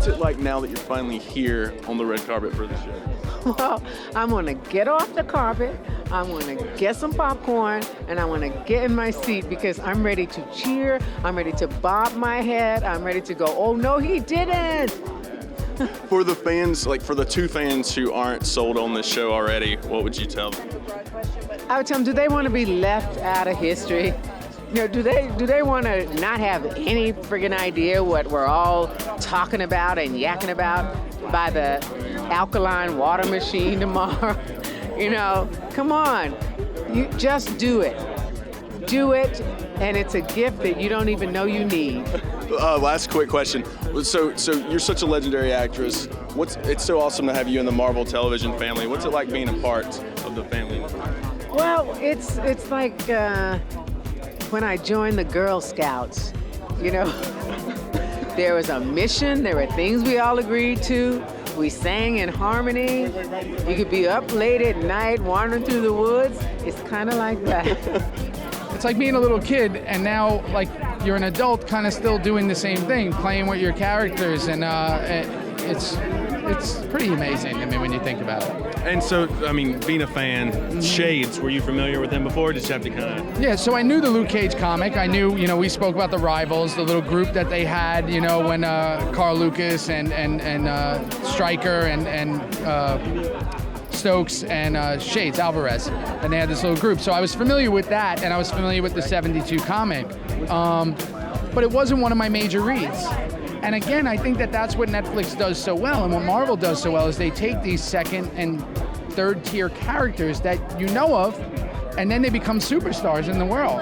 it like now that you're finally here on the red carpet for the show? Well, I'm going to get off the carpet, I'm going to get some popcorn, and I'm going to get in my seat because I'm ready to cheer, I'm ready to bob my head, I'm ready to go, oh no, he didn't! For the fans, like for the two fans who aren't sold on this show already, what would you tell them? I would tell them, do they want to be left out of history? You know, do they want to not have any friggin' idea what we're all talking about and yakking about by the alkaline water machine tomorrow? You know, come on, you just do it. Do it, and it's a gift that you don't even know you need. Last quick question. So you're such a legendary actress. It's so awesome to have you in the Marvel television family. What's it like being a part of the family? Well, it's like when I joined the Girl Scouts, you know, there was a mission, there were things we all agreed to, we sang in harmony, you could be up late at night wandering through the woods, it's kind of like that. It's like being a little kid and now like you're an adult kind of still doing the same thing, playing with your characters, and it's pretty amazing, I mean, when you think about it. And so, I mean, being a fan, Shades, were you familiar with him before? Did you have to kind of... Yeah, so I knew the Luke Cage comic. I knew, you know, we spoke about the Rivals, the little group that they had, you know, when Carl Lucas and Stryker and Stokes and Shades, Alvarez, and they had this little group. So I was familiar with that, and I was familiar with the 72 comic. But it wasn't one of my major reads. And again, I think that that's what Netflix does so well, and what Marvel does so well, is they take these second and third tier characters that you know of, and then they become superstars in the world.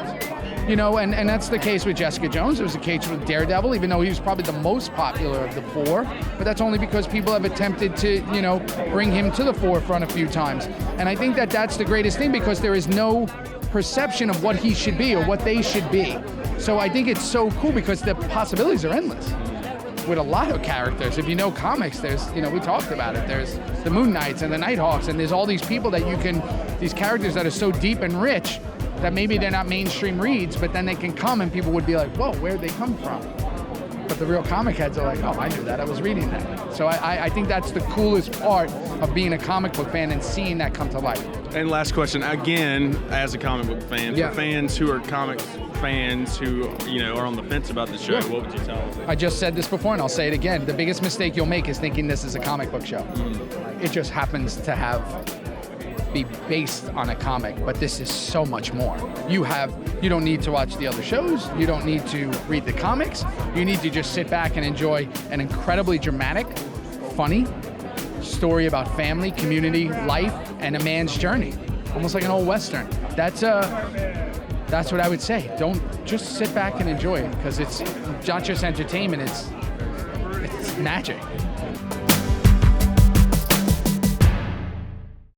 You know, and that's the case with Jessica Jones. It was the case with Daredevil, even though he was probably the most popular of the four. But that's only because people have attempted to, you know, bring him to the forefront a few times. And I think that that's the greatest thing, because there is no perception of what he should be or what they should be. So I think it's so cool because the possibilities are endless with a lot of characters. If you know comics, there's, you know, we talked about it, there's the Moon Knights and the Nighthawks, and there's all these people that you can, these characters that are so deep and rich that maybe they're not mainstream reads, but then they can come and people would be like, whoa, where'd they come from? But the real comic heads are like, oh, I knew that, I was reading that. So I think that's the coolest part of being a comic book fan and seeing that come to life. And last question, again, as a comic book fan, Yeah. for fans who are comics fans who, you know, are on the fence about the show, Yeah. what would you tell them? I just said this before and I'll say it again. The biggest mistake you'll make is thinking this is a comic book show. It just happens to be based on a comic, but this is so much more. You don't need to watch the other shows. You don't need to read the comics. You need to just sit back and enjoy an incredibly dramatic, funny story about family, community, life, and a man's journey. Almost like an old Western. That's what I would say. Don't just sit back and enjoy it, because it's not just entertainment, it's magic.